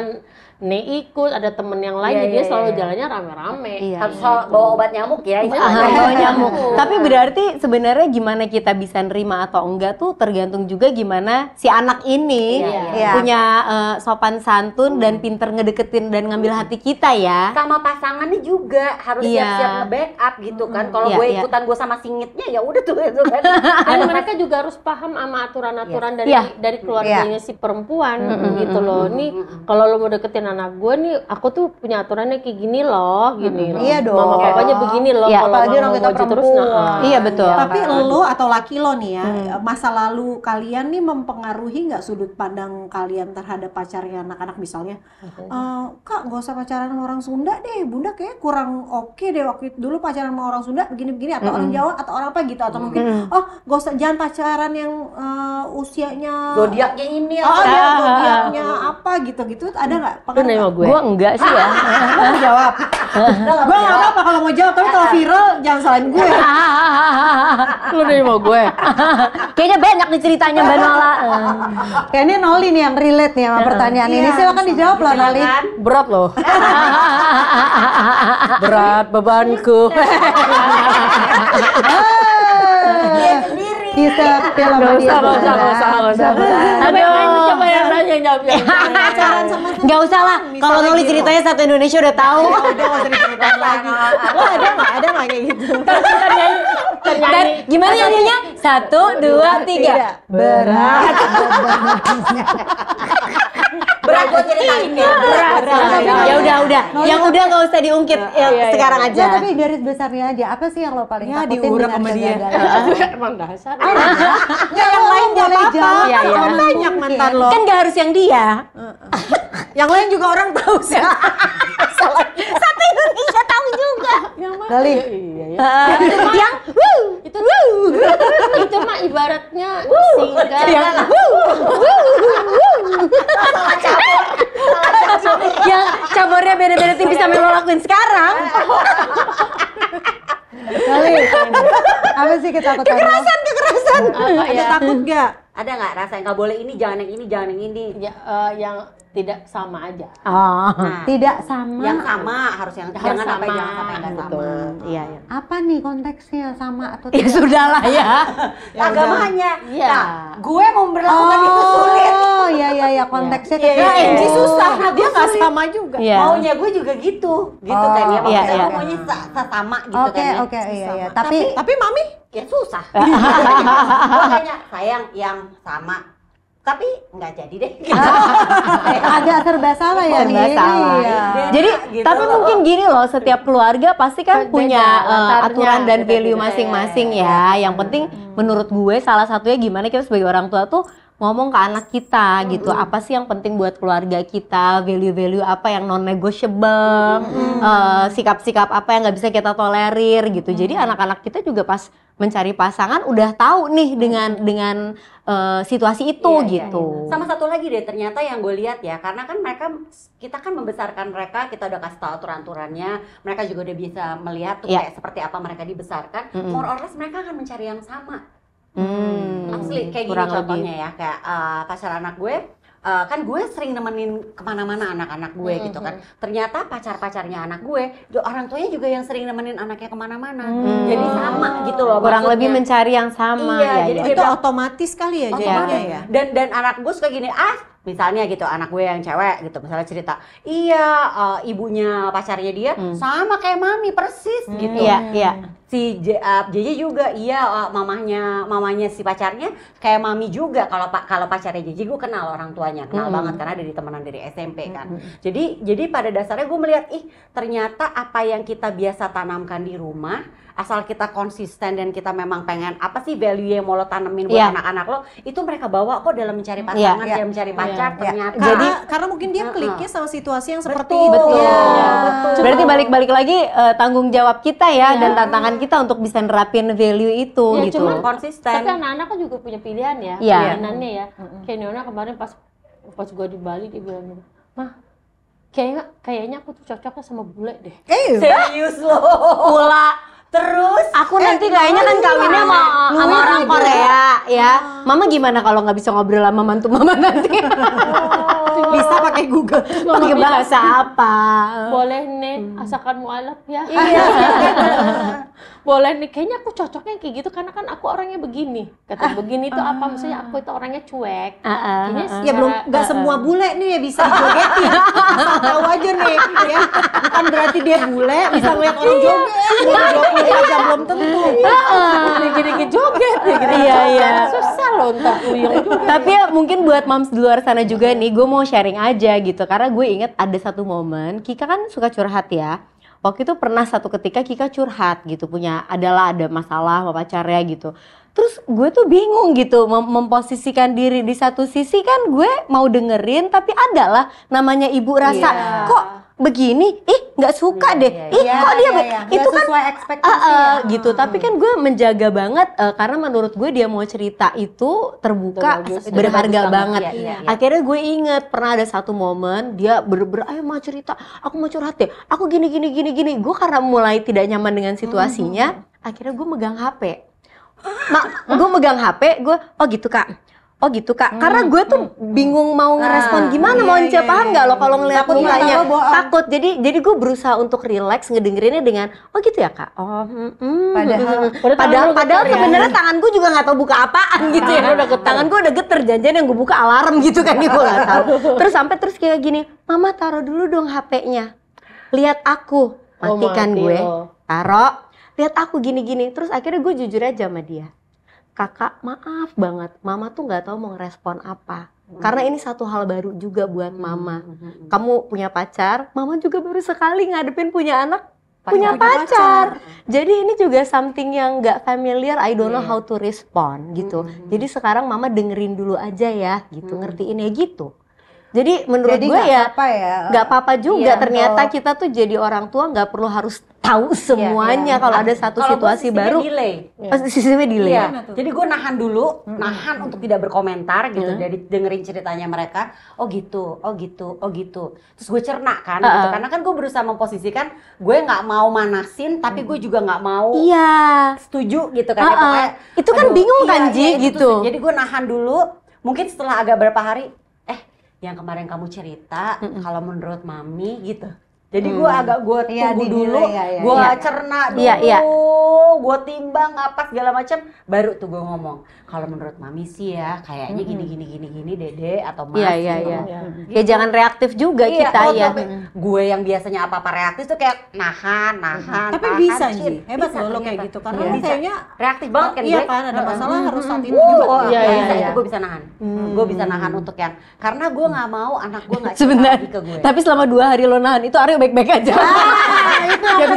ikut, ada temen yang lain, jadi dia selalu jalannya rame-rame. Harus bawa obat nyamuk ya. Bawa nyamuk. Tapi berarti sebenarnya gimana kita bisa nerima atau enggak tuh tergantung juga gimana si anak ini punya sopan santun dan pinter ngedeketin dan ngambil hati kita ya. Sama pasangannya juga harus siap-siap nge-backup gitu kan. Kalau gue ikutan gue sama singitnya ya udah tuh gitu kan. Dan mereka juga harus paham sama aturan-aturan dari keluarganya si perempuan gitu loh. Nih kalau lo mau deketin anak gue nih, aku tuh punya aturannya kayak gini loh, Iya dong. Mama papanya begini loh. Kalau apalagi orang kita perempuan. Iya betul. Tapi lo atau laki lo nih ya, masa lalu kalian nih mempengaruhi nggak sudut pandang kalian terhadap pacarnya anak-anak misalnya? Kak nggak usah pacaran sama orang Sunda deh, Bunda kayak kurang oke deh waktu itu dulu pacaran sama orang Sunda begini-begini atau orang Jawa atau orang apa gitu atau mungkin nggak usah jangan pacaran yang usianya zodiaknya ini zodiaknya apa gitu-gitu ada nggak? Lu nanya gue? Gua enggak sih ya. Mau jawab. Gue nggak apa-apa kalau mau jawab, tapi kalau viral jangan salahin gue. Lu nanya sama gue? Kayaknya banyak nih ceritanya Mbak Nola. Kayaknya Noli nih yang relate nih sama pertanyaan ini. Silakan dijawab loh Noli. Berat loh. Berat bebanku. Bisa film dia. Nggak usah. Aduh, coba yang nanya jawab yang Nggak usah lah. Kalau Noli ceritanya satu Indonesia udah tahu. Udah nggak usah diceritain lagi. Lo ada nggak kayak gitu? Dan gimana nyanyinya? 1, 2, 3. Berat. berat gue ceritain ya. Ya udah. Yang udah nggak usah diungkit sekarang aja. Ya, tapi garis besarnya aja. Apa sih yang lo paling Ya, takutin diurek dengan sama dia. kegagalan? emang dasar. Nggak, yang lain boleh jawab. Iya. Kan banyak mantan lo. Kan nggak harus yang dia. Yang lain juga orang tahu sih. Satu Indonesia tahu juga. Noli. Yang Itu mah ibaratnya singgah. yang cabornya beda-beda tipis sama yang lo lakuin sekarang. Noli. sih ketakutan? Kekerasan. Apa Ada ya? takut nggak? Ada nggak rasa yang nggak boleh ini, jangan yang ini, jangan yang ini? Ya, yang tidak sama aja. Oh. Nah, Tidak sama. yang sama harus yang Harus jangan sampai sama, jangan sampai nggak sama. betul. Iya, iya. Apa nih konteksnya, sama atau Ya tidak? sudahlah ya. Agamanya. Iya. Nah, gue mau memperlakukan itu sulit. Oh, iya, konteksnya Iya, ke Nah, iya. Angie susah. Nah, Dia gue nggak sulit. sama juga. Iya. Maunya gue juga gitu kan ya. iya, Maksudnya iya. gue maunya sama gitu Oke, kan ya. oke, iya. Tapi mami Ya susah. Gue tanya, sayang yang sama. Tapi nggak jadi deh. agak serba salah ya Serba nih. salah. Iya. Jadi Gitu tapi loh. mungkin gini loh, setiap keluarga pasti kan Beda, punya latarnya aturan dan beda-beda. value masing-masing ya. Yang penting menurut gue salah satunya gimana kita sebagai orang tua tuh ngomong ke anak kita gitu, apa sih yang penting buat keluarga kita, value-value apa yang non-negotiable, sikap-sikap apa yang nggak bisa kita tolerir gitu. Jadi anak-anak kita juga pas mencari pasangan udah tahu nih dengan situasi itu Iya, gitu. Sama satu lagi deh, ternyata yang gue lihat ya, karena kan kita kan membesarkan mereka, kita udah kasih tahu aturan-aturannya, mereka juga udah bisa melihat tuh Iya. kayak seperti apa mereka dibesarkan. More or less mereka akan mencari yang sama. Asli kayak gini kurang contohnya ya, kayak pacar anak gue, kan gue sering nemenin kemana-mana anak-anak gue gitu kan. Ternyata pacar-pacarnya anak gue, orang tuanya juga yang sering nemenin anaknya kemana-mana. Jadi sama gitu loh. Kurang lebih maksudnya. mencari yang sama. Iya, ya, jadi ya. dia itu bilang, otomatis kali ya otomatis. jadinya ya. Dan anak gue suka gini, misalnya gitu, anak gue yang cewek gitu, misalnya cerita, ibunya pacarnya dia sama kayak mami persis gitu. Iya, iya. Si JJ juga, mamanya si pacarnya kayak mami juga. Kalau pacarnya JJ gue kenal orang tuanya, kenal banget karena dari temenan dari SMP kan. Jadi pada dasarnya gue melihat, ternyata apa yang kita biasa tanamkan di rumah, asal kita konsisten dan kita memang pengen apa sih value yang mau lo tanemin buat Iya. anak-anak lo, itu mereka bawa kok dalam mencari pasangan, Iya. dalam mencari pacar ternyata. Karena mungkin dia kliknya sama situasi yang seperti Betul. itu. Iya, betul. Berarti balik-balik lagi tanggung jawab kita ya dan tantangan kita untuk bisa nerapin value itu Ya, gitu. cuman konsisten. Tapi anak-anak kan juga punya pilihan ya, Iya. pilihanannya ya. Kayak Nona kemarin pas gua di Bali dia bilang gini, "Mah, kayaknya aku tuh cocoknya sama bule deh." Serius lo. Pula Terus aku nanti kayaknya kan kawinnya sama orang Korea ya. Mama gimana kalau nggak bisa ngobrol sama mantu mama nanti? Bisa pakai Google. Pakai bahasa apa? Boleh nih, asalkan mualaf ya. iya. Boleh nih, kayaknya aku cocoknya kayak gitu karena kan aku orangnya begini. Kata begini itu apa? Maksudnya aku itu orangnya cuek. Kayaknya Ya belum, nggak semua bule nih ya bisa dijogetin. Asal tahu aja nih ya. Bukan berarti dia bule bisa ngeliat orang joget 24 jam belum tentu. Dikit-dikit joget ya gitu. Iya, iya. Susah loh ntar puyeng juga. Tapi ya mungkin buat moms di luar sana juga nih, gue mau sharing aja gitu. Karena gue inget ada satu momen, Kika kan suka curhat ya. Waktu itu pernah satu ketika Kika curhat gitu, ada masalah sama pacarnya gitu. Terus gue tuh bingung gitu memposisikan diri di satu sisi, kan gue mau dengerin tapi adalah namanya ibu rasa kok begini, nggak suka deh, kok dia itu kan sesuai ekspektasi gitu. Tapi kan gue menjaga banget karena menurut gue dia mau cerita itu terbuka, Bagus, berharga bagus banget. banget, iya. Akhirnya gue inget pernah ada satu momen dia bener-bener ayo mau cerita, aku mau curhat deh, aku gini. Gue karena mulai tidak nyaman dengan situasinya, akhirnya gue megang HP. Gue megang HP, gue oh gitu kak, karena gue tuh bingung mau ngerespon gimana, mau paham nggak lo kalau ngeliat mukanya, takut. Jadi gue berusaha untuk relax ngedengerinnya dengan oh gitu ya kak, padahal sebenarnya tangan gue juga nggak tahu buka apaan gitu ya, tangan gue udah geter, janjian yang gue buka alarm gitu kan, gue nggak tahu. Terus kayak gini, mama taruh dulu dong HP-nya, lihat aku, matikan gue, taruh. Lihat aku gini-gini, terus akhirnya gue jujur aja sama dia. Kakak, maaf banget, mama tuh nggak tahu mau ngerespon apa. Karena ini satu hal baru juga buat mama. Kamu punya pacar, mama juga baru sekali ngadepin punya anak, punya pacar. Jadi ini juga something yang nggak familiar, I don't know how to respond gitu. Jadi sekarang mama dengerin dulu aja ya, gitu, ngertiin ya gitu. Jadi menurut Jadi gue nggak ya apa-apa ya. nggak apa-apa juga. Iya, Ternyata untuk- kita tuh jadi orang tua nggak perlu harus tahu semuanya kalau ada satu Kalau gua situasi sistemnya baru. delay. Sistemnya delay. Iya, jadi gue nahan dulu, nahan untuk tidak berkomentar gitu, dari dengerin ceritanya mereka. Oh gitu, oh gitu, oh gitu. Terus gue cerna kan, gitu. Karena kan gue berusaha memposisikan gue nggak mau manasin, tapi gue juga nggak mau Iya. setuju gitu kan. Ya, pokoknya, Itu kan aduh, bingung iya, kan, Ji, iya, itu gitu. tuh. Jadi gue nahan dulu, mungkin setelah agak berapa hari, yang kemarin kamu cerita, kalau menurut mami gitu. Jadi gue agak gue Iya, tunggu dulu, iya, gue iya. cerna dulu, Iya, iya. gue timbang apa segala macam, baru tuh gue ngomong. Kalau menurut mami sih ya, kayaknya gini dede atau mas. Iya, gitu. iya. Ya jangan reaktif juga Iya, kita oh, ya. tapi gue yang biasanya apa-apa reaktif tuh kayak nahan. Tapi tahan, bisa cheat. Ji, hebat Bisa loh lo kayak ternyata. gitu. Karena Iya. lo kayaknya Reaktif banget kan iya gue. kan, ada masalah harus saat itu Oh, juga. iya, Iya, bisa, iya. itu gue bisa nahan. Gue bisa nahan untuk yang, karena gue nggak mau anak gue nggak cerita Sebentar. lagi ke gue. Tapi selama 2 hari lo nahan itu Aryo baik-baik aja. Jadi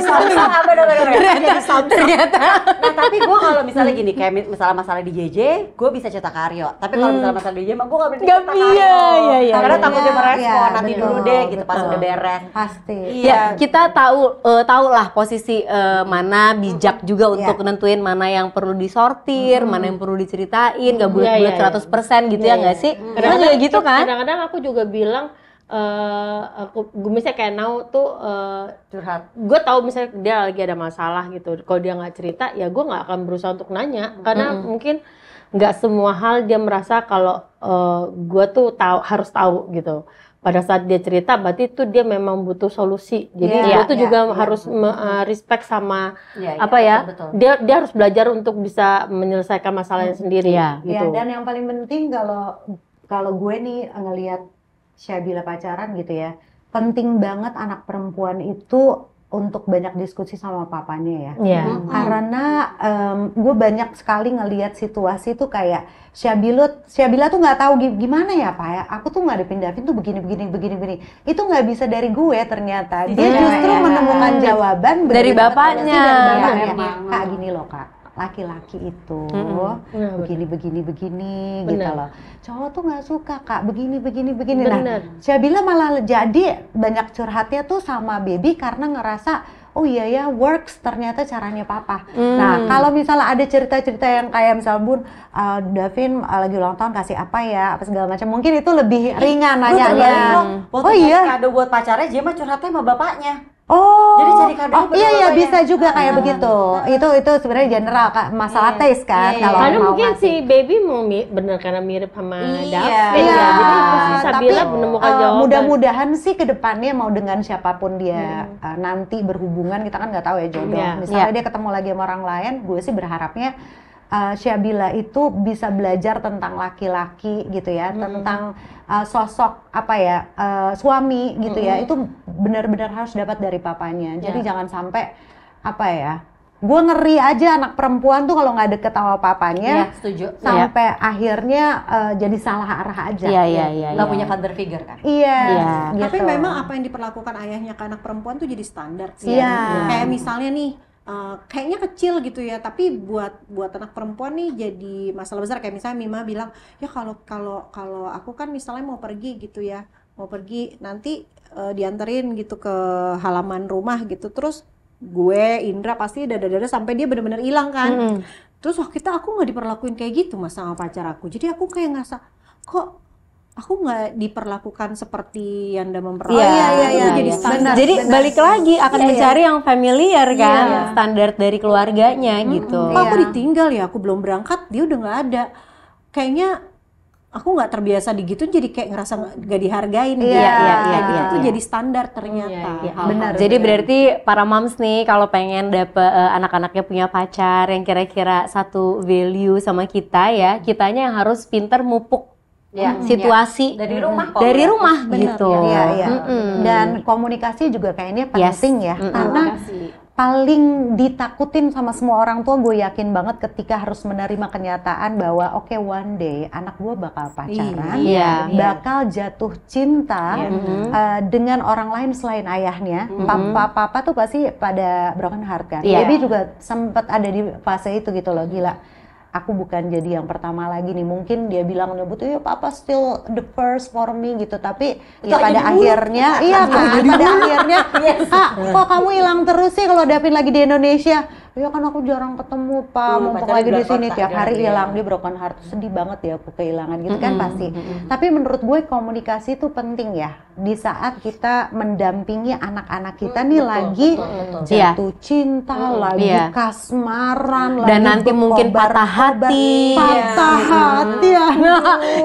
Ternyata. Nah tapi gue kalau misalnya gini, kayak masalah di JJ, gue bisa cerita ke Aryo. Tapi kalau misalnya masalah di JJ, mah gue nggak berani Nggak cerita ke iya, Aryo. iya, iya. Karena takut dia merespon, Iya, nanti betul, dulu deh gitu pas betul. udah beres. Pasti. Ya, kita tahu lah posisi mana bijak juga untuk nentuin mana yang perlu disortir, mana yang perlu diceritain, nggak bulat-bulat 100% gitu ya nggak sih? Kita juga gitu kan? Kadang-kadang aku juga bilang gue misalnya kayak Nau tuh Curhat. gue tahu misalnya dia lagi ada masalah gitu, kalau dia nggak cerita ya gue nggak akan berusaha untuk nanya karena mungkin nggak semua hal dia merasa kalau gue tuh harus tahu gitu. Pada saat dia cerita berarti itu dia memang butuh solusi, jadi Iya, dia tuh iya, juga iya. harus respect sama Iya, apa ya, betul. dia harus belajar untuk bisa menyelesaikan masalahnya sendiri Iya. gitu. Ya, dan yang paling penting kalau gue nih ngelihat Syabila pacaran gitu ya, penting banget anak perempuan itu untuk banyak diskusi sama papanya ya. Iya. Karena gue banyak sekali ngelihat situasi tuh kayak Syabila tuh nggak tahu gimana ya Pak ya. Aku tuh nggak dipindahin tuh begini. Itu nggak bisa dari gue ternyata. Dia justru menemukan jawaban Dari berbeda bapaknya. dari bapaknya. Emang. Kak gini loh Kak, laki-laki itu begini gitu Benar. loh. Cowok tuh nggak suka Kak begini. Benar. Nah, Syabila malah jadi banyak curhatnya tuh sama baby karena ngerasa oh iya ya works ternyata caranya papa. Nah kalau misalnya ada cerita-cerita yang kayak misal Bun, Davin lagi ulang tahun kasih apa ya, apa segala macam, mungkin itu lebih ringan nanyanya. Waktu Oh iya. kado buat pacarnya, dia mah curhatnya sama bapaknya. Oh, Jadi cari kado oh buat iya bapaknya. bisa juga kayak begitu. Itu sebenarnya general Kak, masalah taste kan Iya. kalau Karena mau mungkin ngasih. si baby mau bener karena mirip sama Iya. Davin Iya, ya. Jadi si Syabila tapi menemukan jawaban. mudah-mudahan sih ke depannya mau dengan siapapun dia nanti berhubungan, kita kan nggak tahu ya jodoh. Iya. Misalnya dia ketemu lagi sama orang lain, gue sih berharapnya Syabila itu bisa belajar tentang laki-laki gitu ya, tentang sosok apa ya suami gitu ya, itu benar-benar harus dapat dari papanya. Jadi jangan sampai apa ya, gue ngeri aja anak perempuan tuh kalau nggak deket sama papanya, Iya, setuju. sampai akhirnya jadi salah arah aja. Iya. Nggak punya father figure kan? Iya. Iya. Gitu. Tapi memang apa yang diperlakukan ayahnya ke anak perempuan tuh jadi standar sih. Iya. Kayak misalnya nih, kayaknya kecil gitu ya, tapi buat anak perempuan nih jadi masalah besar. Kayak misalnya Mima bilang, ya kalau aku kan misalnya mau pergi gitu ya, nanti dianterin gitu ke halaman rumah gitu, terus gue Indra pasti dada-dada sampai dia benar-benar hilang kan. Terus waktu itu aku nggak diperlakuin kayak gitu mas sama pacar aku, jadi aku kayak ngerasa kok aku nggak diperlakukan seperti yang Anda memperlakukan. Itu jadi standar. Jadi balik lagi akan mencari yang familiar kan, standar dari keluarganya gitu. Kok aku ditinggal ya, aku belum berangkat, dia udah nggak ada. Kayaknya aku nggak terbiasa digituin, jadi kayak ngerasa nggak dihargain. Iya. Gitu tuh jadi standar ternyata. Benar. Jadi berarti para moms nih kalau pengen dapet anak-anaknya punya pacar yang kira-kira satu value sama kita ya, kitanya yang harus pinter mupuk situasi Dari rumah kok. dari rumah gitu. Iya. Dan komunikasi juga kayaknya Yes. penting ya, karena paling ditakutin sama semua orang tua, gue yakin banget ketika harus menerima kenyataan bahwa oke, one day anak gue bakal pacaran, Iya. bakal jatuh cinta dengan orang lain selain ayahnya. Papa tuh pasti pada broken heart kan. Iya. Baby juga sempat ada di fase itu gitu loh, gila. aku bukan jadi yang pertama lagi nih, mungkin dia bilang nyebut ya papa still the first for me gitu, tapi ya pada akhirnya iya kan pada akhirnya Kak kok kamu hilang terus sih kalau Davin lagi di Indonesia. Ya kan aku jarang ketemu Pak, mumpung lagi di sini tiap hari hilang, dia broken heart, sedih banget ya aku kehilangan gitu kan pasti. Tapi menurut gue komunikasi itu penting ya di saat kita mendampingi anak-anak kita nih lagi jatuh cinta, lagi kasmaran, dan lagi nanti mungkin patah hati. Patah hati ya.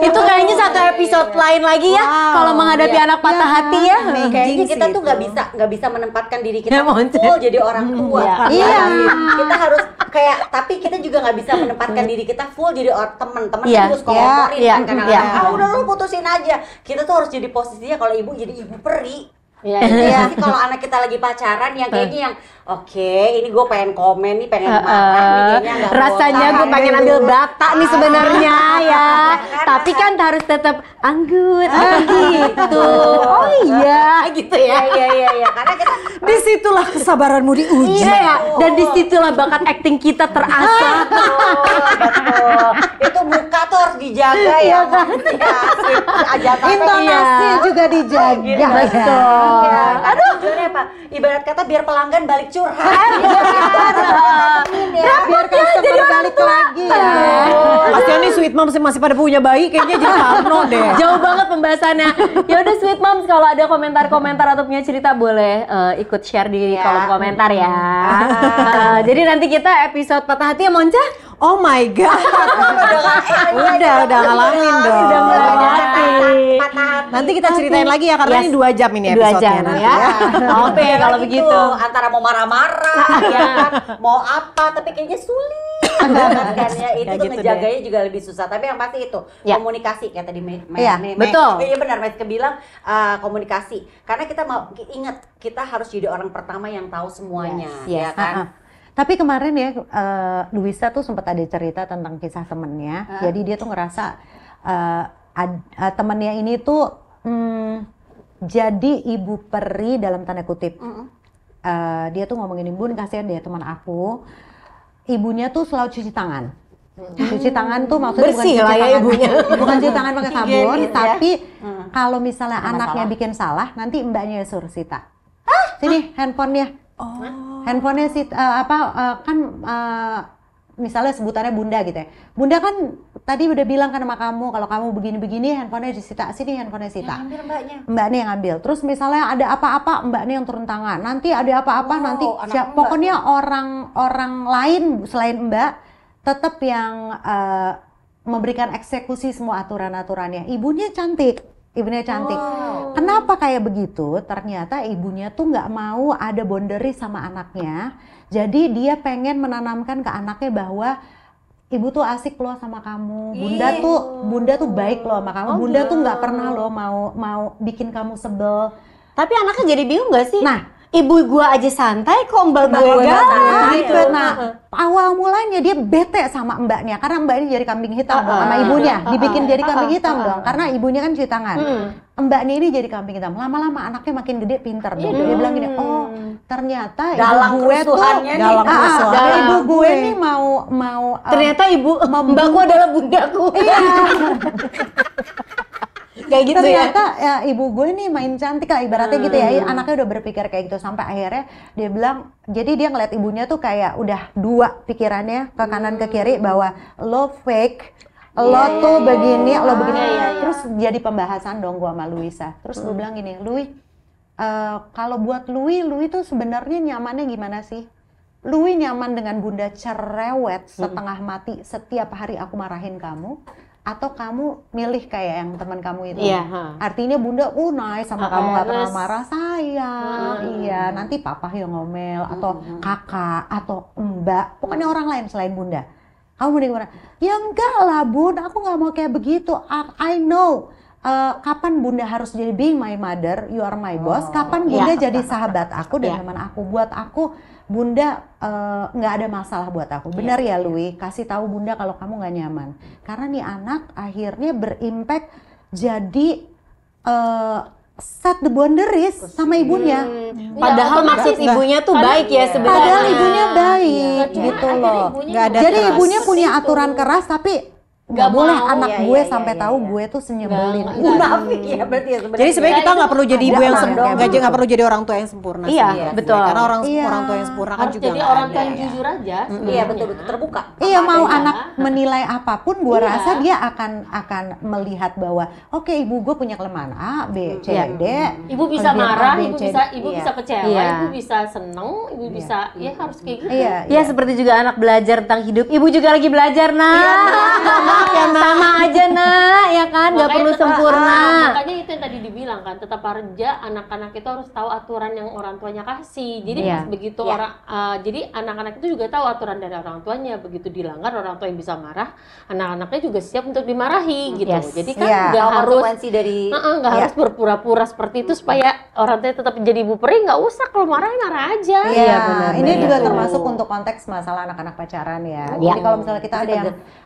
Itu kayaknya satu episode lain lagi ya kalau menghadapi anak patah hati ya. Kayaknya kita tuh nggak bisa menempatkan diri kita full jadi orang tua. Iya. Kita harus kayak, tapi kita juga nggak bisa menempatkan diri kita full jadi teman-teman Iya. terus komporin Iya. kan kadang-kadang. Udah lu putusin aja. Kita tuh harus jadi posisinya kalau ibu jadi ibu peri. Iya. Jadi kalau anak kita lagi pacaran yang kayaknya yang oke, ini gue pengen komen nih, pengen marah nih, kayaknya nggak rasanya gue pengen ambil bata nih sebenarnya ya, tapi kan harus tetap anggut gitu. Oh iya gitu ya. Iya, karena kita Disitulah kesabaranmu diuji. Iya ya, dan disitulah bakat acting kita terasa. betul. Itu muka tuh harus dijaga ya. Intonasi juga dijaga. Betul. Aduh, tujuannya apa? Ibarat kata biar pelanggan balik curhat. Biar customer balik lagi ya. Kasihan nih Sweet Moms masih pada punya bayi, kayaknya jadi parno deh. Jauh banget pembahasannya. Ya udah Sweet Moms, kalau ada komentar-komentar atau punya cerita boleh ikut share di kolom komentar ya. Jadi nanti kita episode patah hati ya Monca. Oh my god. Udah ngalamin dong. Udah ngalamin. Patah Nanti kita ceritain lagi ya karena Yes. ini 2 jam ini 2 episode-nya jam nanti ya. Oke kalau begitu. Antara mau marah-marah ya, mau apa, tapi kayaknya sulit banget kan ya. Itu Ya tuh gitu ngejaganya juga lebih susah. Tapi yang pasti itu Ya. komunikasi kayak tadi betul. Iya benar, Meske bilang komunikasi. Karena kita mau ingat kita harus jadi orang pertama yang tahu semuanya, ya kan? Tapi kemarin ya, Luisa tuh sempat ada cerita tentang kisah temennya. Jadi dia tuh ngerasa temennya ini tuh jadi ibu peri dalam tanda kutip. Dia tuh ngomongin, Bun kasihan deh teman aku. Ibunya tuh selalu cuci tangan. Cuci tangan tuh maksudnya Bersih bukan lah cuci ya tangan, ibunya. bukan cuci tangan pakai sabun, Higienis ya. tapi kalau misalnya anaknya bikin salah, nanti mbaknya suruh sita. Sini handphonenya. Handphonenya misalnya sebutannya Bunda gitu ya. Bunda kan tadi udah bilang kan sama kamu kalau kamu begini-begini handphonenya disita. Sini handphonenya sita. Ambil mbaknya. Mbaknya yang ambil. Terus misalnya ada apa-apa mbaknya yang turun tangan. Nanti ada apa-apa nanti pokoknya orang lain selain mbak tetap yang memberikan eksekusi semua aturan-aturannya. Ibunya cantik. Kenapa kayak begitu? Ternyata ibunya tuh nggak mau ada boundary sama anaknya. Jadi dia pengen menanamkan ke anaknya bahwa ibu tuh asik loh sama kamu. Bunda tuh baik loh sama kamu. Bunda tuh nggak pernah loh mau bikin kamu sebel. Tapi anaknya jadi bingung gak sih? Nah, ibu gua aja santai kok mbak gue galak. gitu. Nah, awal mulanya dia bete sama mbaknya karena mbak ini jadi kambing hitam dong sama ibunya, dibikin jadi kambing hitam dong karena ibunya kan cuci tangan. Mbaknya ini jadi kambing hitam. Lama-lama anaknya makin gede pinter dong. Dia bilang gini, "Oh, ternyata Dalam ibu gue tuh ibu gue nih mau Ternyata mbakku adalah bundaku. Kayak gitu ternyata ya ibu gue nih main cantik lah ibaratnya gitu ya. Anaknya udah berpikir kayak gitu sampai akhirnya dia bilang, jadi dia ngeliat ibunya tuh kayak udah dua pikirannya ke kanan ke kiri bahwa lo fake, lo tuh begini, lo begini. Terus jadi pembahasan dong gue sama Luisa. Terus gue bilang gini, Lui, kalau buat Lui tuh sebenarnya nyamannya gimana sih? Lui nyaman dengan Bunda cerewet setengah mati setiap hari aku marahin kamu, atau kamu milih kayak yang teman kamu itu? Artinya Bunda nice sama kamu, nggak pernah marah, sayang. Iya, nanti papa yang ngomel atau kakak atau mbak, pokoknya orang lain selain Bunda. Kamu mending gimana? Ya enggak lah Bun, aku nggak mau kayak begitu. I know kapan Bunda harus jadi being my mother, you are my boss. Kapan Bunda jadi sahabat aku dan teman aku. Buat aku Bunda nggak ada masalah buat aku. Benar ya Lui, kasih tahu Bunda kalau kamu nggak nyaman. Karena nih anak akhirnya berimpact jadi set the boundaries sama ibunya. Padahal otomatis maksud ibunya tuh Padahal- baik ya sebenarnya. Padahal ibunya baik Cuma gitu akhirnya loh. ibunya Nggak ada Jadi trust. ibunya punya Itu. aturan keras tapi Nggak nggak boleh mau. anak Iya, gue iya, sampai iya, tahu iya. gue tuh senyebelin. Nggak. Munafik ya berarti ya sebenarnya. Jadi sebenarnya kita nggak perlu jadi ibu yang Ada orang yang nggak perlu jadi orang tua yang sempurna. Iya, sih. betul. Karena orang Iya. orang tua yang sempurna kan harus juga jadi nggak orang ada tua yang ya. jujur aja Iya sebenarnya. betul terbuka. Iya mau adanya. anak menilai apapun, gue Iya. rasa dia akan melihat bahwa oke ibu gue punya kelemahan A, B, C, Iya. D. Ibu bisa Kelebihan marah, A, B, ibu C, D. bisa Iya. kecewa, Iya. ibu bisa seneng, ibu bisa ya harus kayak gitu. Iya. Ya seperti juga anak belajar tentang hidup, ibu juga lagi belajar sama aja nak, ya kan, nggak Makanya perlu tetap- sempurna. Makanya itu yang tadi dibilang kan, tetap harja anak-anak itu harus tahu aturan yang orang tuanya kasih. Jadi Iya. pas begitu Iya. orang, jadi anak-anak itu juga tahu aturan dari orang tuanya. Begitu dilanggar, orang tua yang bisa marah, anak-anaknya juga siap untuk dimarahi gitu. Yes. Jadi kan Iya. nggak Tahu harus konsekuensi dari nggak harus berpura-pura seperti itu supaya orang tua tetap jadi ibu peri. Nggak usah, kalau marah aja. Iya, benar, ini benar. juga Gitu. termasuk untuk konteks masalah anak-anak pacaran ya. Iya. Jadi kalau misalnya kita ada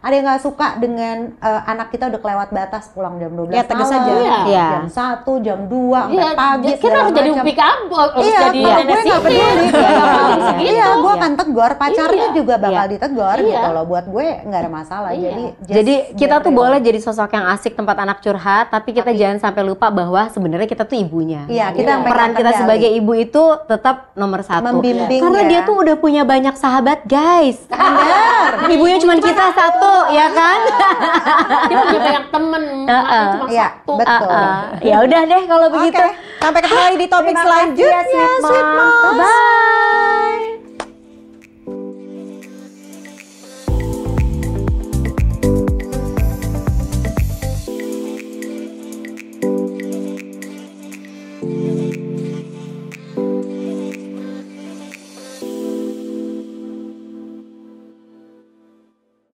yang nggak suka dengan anak kita udah kelewat batas pulang jam 12 Ya, tegas malam, aja. Iya. jam 1, jam 2, sampai Iya, pagi kita segala harus jadi macam. pick up, harus Iya, jadi kalau nenek gue nggak sihir. peduli. Nggak penting segitu. Iya, gue akan tegur, pacarnya Iya. juga bakal Iya. ditegur Iya. gitu loh. Buat gue nggak ada masalah. Iya. Jadi kita tuh biar boleh jadi sosok yang asik tempat anak curhat, tapi kita jangan sampai lupa bahwa sebenarnya kita tuh ibunya. Iya, kita yang Peran pegang kita kendali. sebagai ibu itu tetap nomor satu. Membimbing Karena ya. dia tuh udah punya banyak sahabat, guys. Ibunya cuma kita satu, ya kan? Dia punya banyak temen, maknya cuma Iya, satu. betul. Ya udah deh kalau begitu. Oke, sampai ketemu lagi di topik Terima kasih ya, selanjutnya. Sweet Mom. Bye.